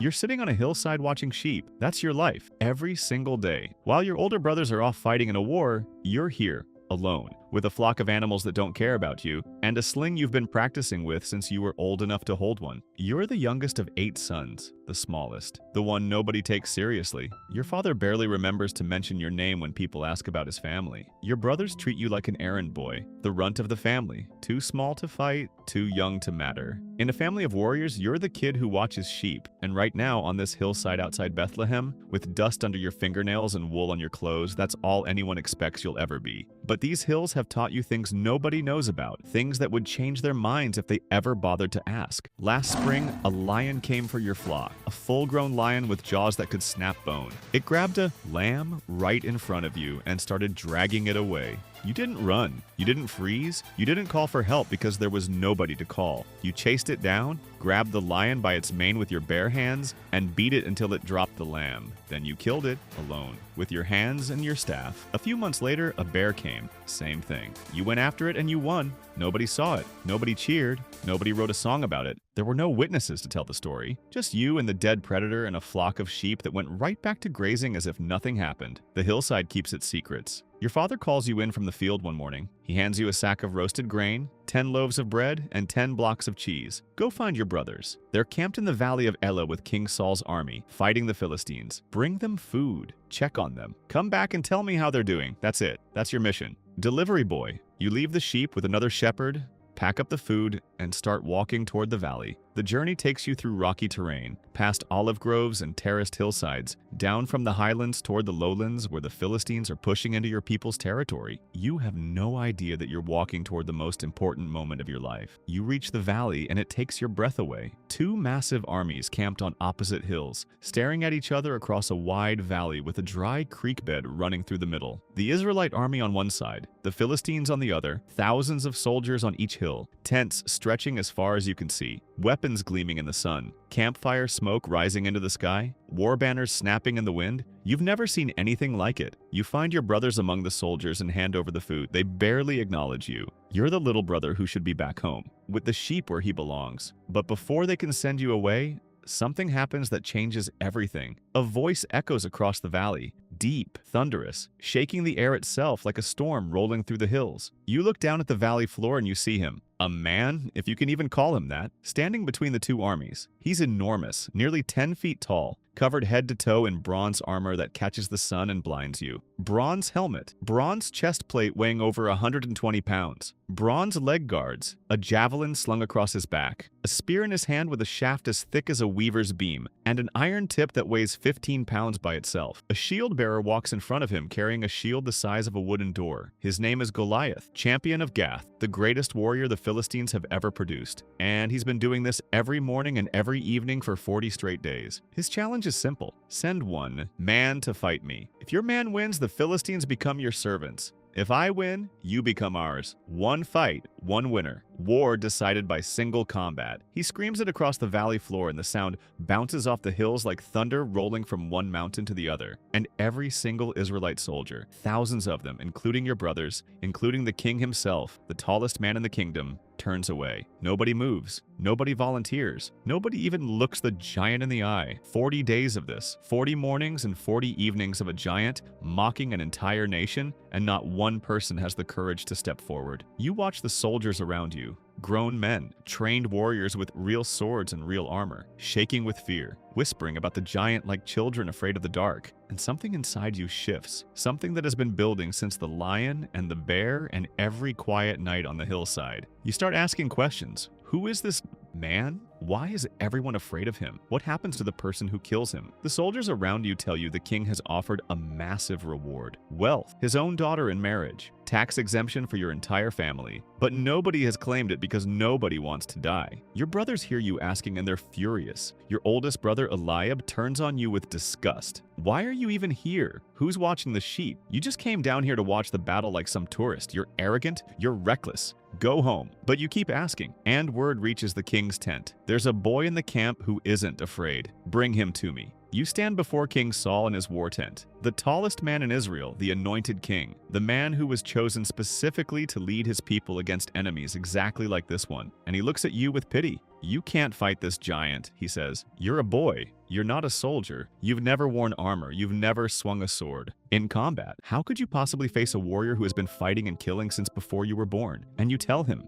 You're sitting on a hillside watching sheep. That's your life, every single day. While your older brothers are off fighting in a war, you're here, alone, with a flock of animals that don't care about you, and a sling you've been practicing with since you were old enough to hold one. You're the youngest of 8 sons, the smallest, the one nobody takes seriously. Your father barely remembers to mention your name when people ask about his family. Your brothers treat you like an errand boy, the runt of the family, too small to fight, too young to matter. In a family of warriors, you're the kid who watches sheep, and right now on this hillside outside Bethlehem, with dust under your fingernails and wool on your clothes, that's all anyone expects you'll ever be. But these hills have taught you things nobody knows about, things that would change their minds if they ever bothered to ask. Last spring, a lion came for your flock, a full-grown lion with jaws that could snap bone. It grabbed a lamb right in front of you and started dragging it away. You didn't run, you didn't freeze, you didn't call for help because there was nobody to call. You chased it down, grabbed the lion by its mane with your bare hands, and beat it until it dropped the lamb. Then you killed it, alone, with your hands and your staff. A few months later, a bear came. Same thing. You went after it and you won. Nobody saw it. Nobody cheered. Nobody wrote a song about it. There were no witnesses to tell the story. Just you and the dead predator and a flock of sheep that went right back to grazing as if nothing happened. The hillside keeps its secrets. Your father calls you in from the field one morning. He hands you a sack of roasted grain, 10 loaves of bread, and 10 blocks of cheese. Go find your brothers. They're camped in the valley of Elah with King Saul's army, fighting the Philistines. Bring them food. Check on them. Come back and tell me how they're doing. That's it. That's your mission. Delivery boy. You leave the sheep with another shepherd, pack up the food, and start walking toward the valley. The journey takes you through rocky terrain, past olive groves and terraced hillsides, down from the highlands toward the lowlands where the Philistines are pushing into your people's territory. You have no idea that you're walking toward the most important moment of your life. You reach the valley and it takes your breath away. 2 massive armies camped on opposite hills, staring at each other across a wide valley with a dry creek bed running through the middle. The Israelite army on one side, the Philistines on the other, thousands of soldiers on each hill, tents stretching as far as you can see, weapons gleaming in the sun, campfire smoke rising into the sky, war banners snapping in the wind. You've never seen anything like it. You find your brothers among the soldiers and hand over the food. They barely acknowledge you. You're the little brother who should be back home, with the sheep where he belongs. But before they can send you away, something happens that changes everything. A voice echoes across the valley, deep, thunderous, shaking the air itself like a storm rolling through the hills. You look down at the valley floor and you see him. A man, if you can even call him that, standing between the 2 armies. He's enormous, nearly 10 feet tall, covered head to toe in bronze armor that catches the sun and blinds you. Bronze helmet, bronze chest plate weighing over 120 pounds, bronze leg guards, a javelin slung across his back, a spear in his hand with a shaft as thick as a weaver's beam, and an iron tip that weighs 15 pounds by itself. A shield bearer walks in front of him carrying a shield the size of a wooden door. His name is Goliath, champion of Gath, the greatest warrior the Philistines have ever produced. And he's been doing this every morning and every evening for 40 straight days. His challenge is simple. Send one man to fight me. If your man wins, the Philistines become your servants. If I win, you become ours. One fight, one winner. War decided by single combat. He screams it across the valley floor and the sound bounces off the hills like thunder rolling from one mountain to the other. And every single Israelite soldier, thousands of them, including your brothers, including the king himself, the tallest man in the kingdom, turns away. Nobody moves. Nobody volunteers. Nobody even looks the giant in the eye. 40 days of this. 40 mornings and 40 evenings of a giant mocking an entire nation, and not one person has the courage to step forward. You watch the soldiers around you. Grown men, trained warriors with real swords and real armor, shaking with fear, whispering about the giant like children afraid of the dark. And something inside you shifts, something that has been building since the lion and the bear and every quiet night on the hillside. You start asking questions. Who is this man? Why is everyone afraid of him? What happens to the person who kills him? The soldiers around you tell you the king has offered a massive reward. Wealth, his own daughter in marriage, tax exemption for your entire family. But nobody has claimed it because nobody wants to die. Your brothers hear you asking and they're furious. Your oldest brother Eliab turns on you with disgust. Why are you even here? Who's watching the sheep? You just came down here to watch the battle like some tourist. You're arrogant. You're reckless. Go home. But you keep asking, and word reaches the king's tent. There's a boy in the camp who isn't afraid. Bring him to me. You stand before King Saul in his war tent, the tallest man in Israel, the anointed king, the man who was chosen specifically to lead his people against enemies exactly like this one. And he looks at you with pity. You can't fight this giant, he says. You're a boy. You're not a soldier. You've never worn armor. You've never swung a sword. In combat, how could you possibly face a warrior who has been fighting and killing since before you were born? And you tell him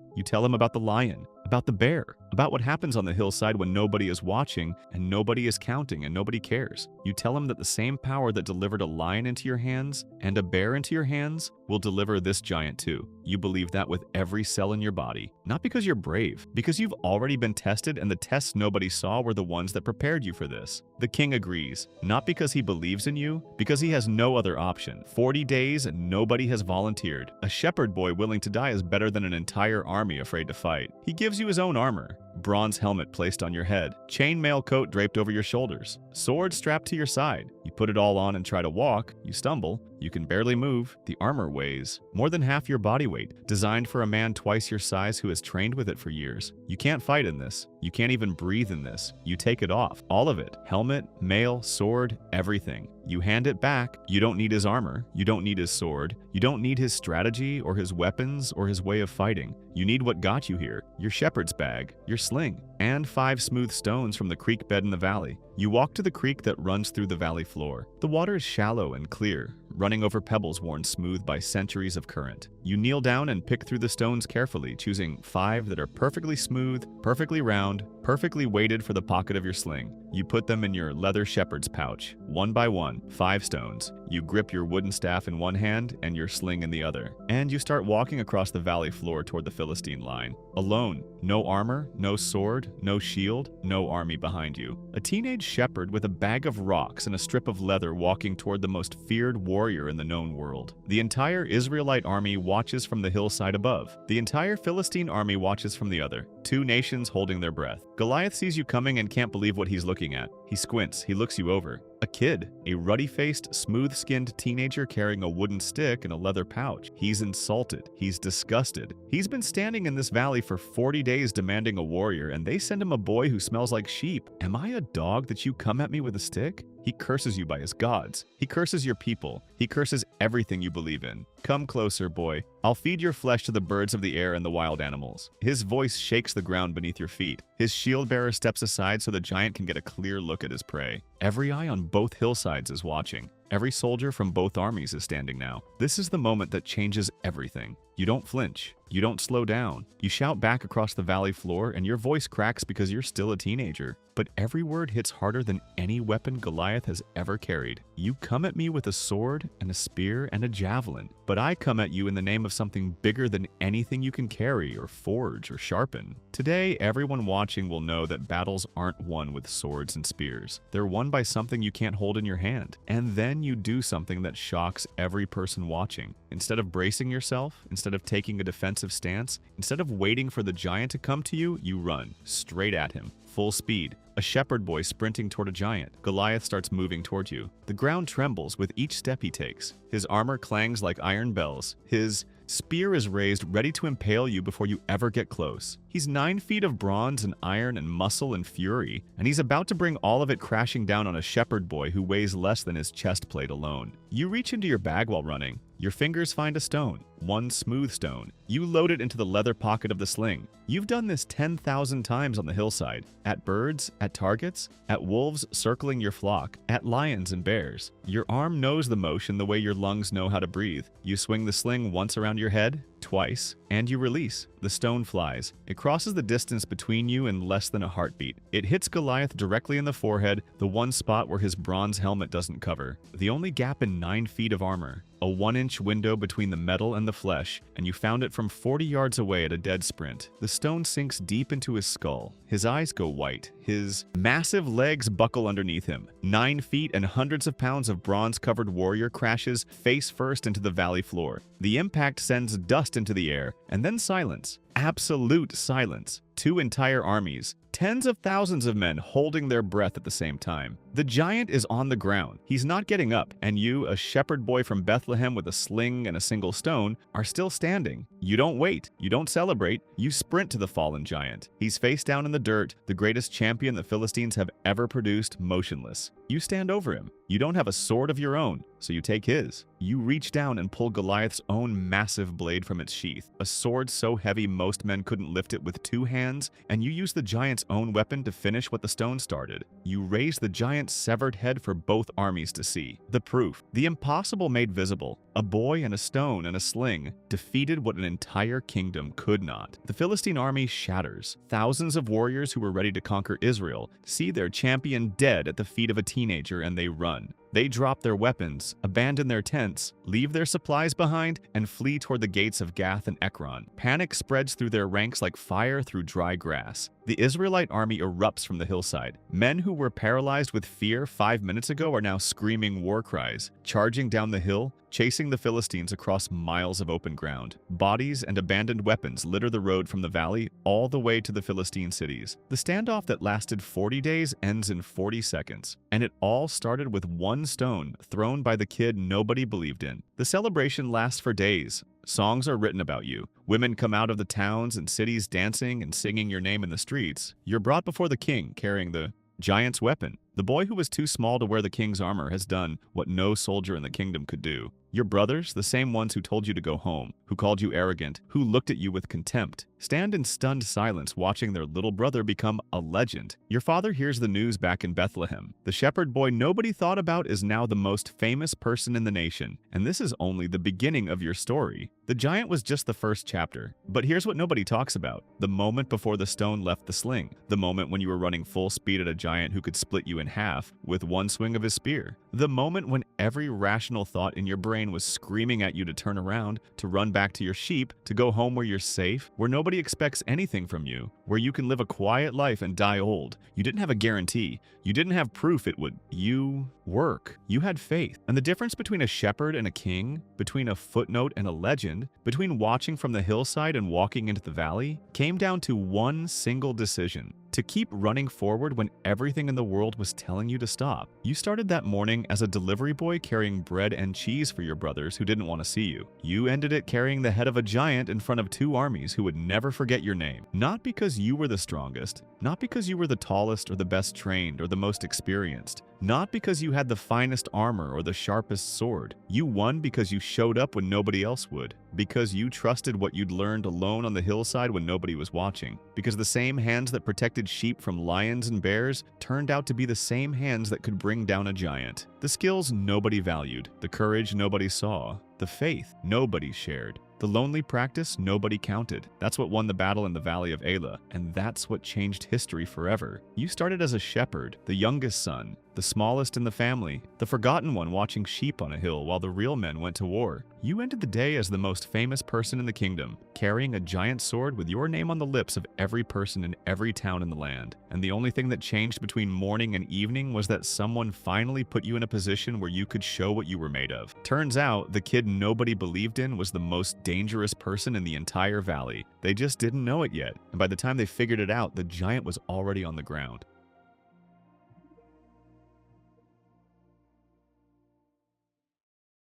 about the lion, about the bear, about what happens on the hillside when nobody is watching and nobody is counting and nobody cares. You tell him that the same power that delivered a lion into your hands and a bear into your hands will deliver this giant too. You believe that with every cell in your body, not because you're brave, because you've already been tested and the tests nobody saw were the ones that prepared you for this. The king agrees, not because he believes in you, because he has no other option. 40 days and nobody has volunteered. A shepherd boy willing to die is better than an entire army afraid to fight. He gives you his own armor. Bronze helmet placed on your head, chainmail coat draped over your shoulders, sword strapped to your side. You put it all on and try to walk, you stumble, you can barely move. The armor weighs more than half your body weight, designed for a man twice your size who has trained with it for years. You can't fight in this. You can't even breathe in this. You take it off, all of it. Helmet, mail, sword, everything. You hand it back. You don't need his armor. You don't need his sword. You don't need his strategy or his weapons or his way of fighting. You need what got you here, your shepherd's bag, your sling, and 5 smooth stones from the creek bed in the valley. You walk to the creek that runs through the valley floor. The water is shallow and clear, running over pebbles worn smooth by centuries of current. You kneel down and pick through the stones carefully, choosing 5 that are perfectly smooth, perfectly round, perfectly weighted for the pocket of your sling. You put them in your leather shepherd's pouch, one by one, 5 stones. You grip your wooden staff in one hand and your sling in the other. And you start walking across the valley floor toward the Philistine line. Alone, no armor, no sword, no shield, no army behind you. A teenage shepherd with a bag of rocks and a strip of leather walking toward the most feared warrior in the known world. The entire Israelite army watches from the hillside above. The entire Philistine army watches from the other. 2 nations holding their breath. Goliath sees you coming and can't believe what he's looking at. He squints, he looks you over. A kid, a ruddy-faced, smooth-skinned teenager carrying a wooden stick and a leather pouch. He's insulted. He's disgusted. He's been standing in this valley for 40 days demanding a warrior, and they send him a boy who smells like sheep. Am I a dog that you come at me with a stick? He curses you by his gods. He curses your people. He curses everything you believe in. Come closer, boy. I'll feed your flesh to the birds of the air and the wild animals. His voice shakes the ground beneath your feet. His shield bearer steps aside so the giant can get a clear look at his prey. Every eye on both hillsides is watching. Every soldier from both armies is standing now. This is the moment that changes everything. You don't flinch. You don't slow down. You shout back across the valley floor, and your voice cracks because you're still a teenager. But every word hits harder than any weapon Goliath has ever carried. You come at me with a sword and a spear and a javelin, but I come at you in the name of something bigger than anything you can carry or forge or sharpen. Today, everyone watching will know that battles aren't won with swords and spears. They're won by something you can't hold in your hand. And then you do something that shocks every person watching. Instead of bracing yourself, instead of taking a defensive stance, instead of waiting for the giant to come to you, you run straight at him, full speed. A shepherd boy sprinting toward a giant. Goliath starts moving toward you. The ground trembles with each step he takes. His armor clangs like iron bells. His spear is raised, ready to impale you before you ever get close. He's 9 feet of bronze and iron and muscle and fury, and he's about to bring all of it crashing down on a shepherd boy who weighs less than his chest plate alone. You reach into your bag while running. Your fingers find a stone, one smooth stone. You load it into the leather pocket of the sling. You've done this 10,000 times on the hillside, at birds, at targets, at wolves circling your flock, at lions and bears. Your arm knows the motion the way your lungs know how to breathe. You swing the sling once around your head, twice, and you release. The stone flies. It crosses the distance between you in less than a heartbeat. It hits Goliath directly in the forehead, the one spot where his bronze helmet doesn't cover. The only gap in 9 feet of armor. A 1-inch window between the metal and the flesh, and you found it from 40 yards away at a dead sprint. The stone sinks deep into his skull. His eyes go white. His massive legs buckle underneath him. 9 feet and hundreds of pounds of bronze-covered warrior crashes face first into the valley floor. The impact sends dust into the air, and then silence. Absolute silence. 2 entire armies. Tens of thousands of men holding their breath at the same time. The giant is on the ground. He's not getting up, and you, a shepherd boy from Bethlehem with a sling and a single stone, are still standing. You don't wait. You don't celebrate. You sprint to the fallen giant. He's face down in the dirt, the greatest champion the Philistines have ever produced, motionless. You stand over him. You don't have a sword of your own, so you take his. You reach down and pull Goliath's own massive blade from its sheath, a sword so heavy most men couldn't lift it with 2 hands, and you use the giant's own weapon to finish what the stone started. You raise the giant's severed head for both armies to see. The proof, the impossible made visible. A boy and a stone and a sling defeated what an entire kingdom could not. The Philistine army shatters. Thousands of warriors who were ready to conquer Israel see their champion dead at the feet of a teenager, and they run. They drop their weapons, abandon their tents, leave their supplies behind, and flee toward the gates of Gath and Ekron. Panic spreads through their ranks like fire through dry grass. The Israelite army erupts from the hillside. Men who were paralyzed with fear 5 minutes ago are now screaming war cries, charging down the hill, chasing the Philistines across miles of open ground. Bodies and abandoned weapons litter the road from the valley all the way to the Philistine cities. The standoff that lasted 40 days ends in 40 seconds, and it all started with one stone thrown by the kid nobody believed in. The celebration lasts for days. Songs are written about you. Women come out of the towns and cities dancing and singing your name in the streets. You're brought before the king carrying the giant's weapon. The boy who was too small to wear the king's armor has done what no soldier in the kingdom could do. Your brothers, the same ones who told you to go home, who called you arrogant, who looked at you with contempt, stand in stunned silence watching their little brother become a legend. Your father hears the news back in Bethlehem. The shepherd boy nobody thought about is now the most famous person in the nation, and this is only the beginning of your story. The giant was just the first chapter, but here's what nobody talks about: the moment before the stone left the sling, the moment when you were running full speed at a giant who could split you in half with one swing of his spear, the moment when every rational thought in your brain was screaming at you to turn around, to run back to your sheep, to go home where you're safe, where nobody expects anything from you, where you can live a quiet life and die old. You didn't have a guarantee. You didn't have proof it would. You work. You had faith. And the difference between a shepherd and a king, between a footnote and a legend, between watching from the hillside and walking into the valley, came down to one single decision: to keep running forward when everything in the world was telling you to stop. You started that morning as a delivery boy carrying bread and cheese for your brothers who didn't want to see you. You ended it carrying the head of a giant in front of 2 armies who would never forget your name. Not because you were the strongest, not because you were the tallest or the best trained or the most experienced, not because you had the finest armor or the sharpest sword. You won because you showed up when nobody else would, because you trusted what you'd learned alone on the hillside when nobody was watching, because the same hands that protected sheep from lions and bears turned out to be the same hands that could bring down a giant. The skills nobody valued, the courage nobody saw, the faith nobody shared, the lonely practice nobody counted. That's what won the battle in the Valley of Elah, and that's what changed history forever. You started as a shepherd, the youngest son, the smallest in the family, the forgotten one watching sheep on a hill while the real men went to war. You ended the day as the most famous person in the kingdom, carrying a giant sword with your name on the lips of every person in every town in the land. And the only thing that changed between morning and evening was that someone finally put you in a position where you could show what you were made of. Turns out, the kid nobody believed in was the most dangerous person in the entire valley. They just didn't know it yet, and by the time they figured it out, the giant was already on the ground.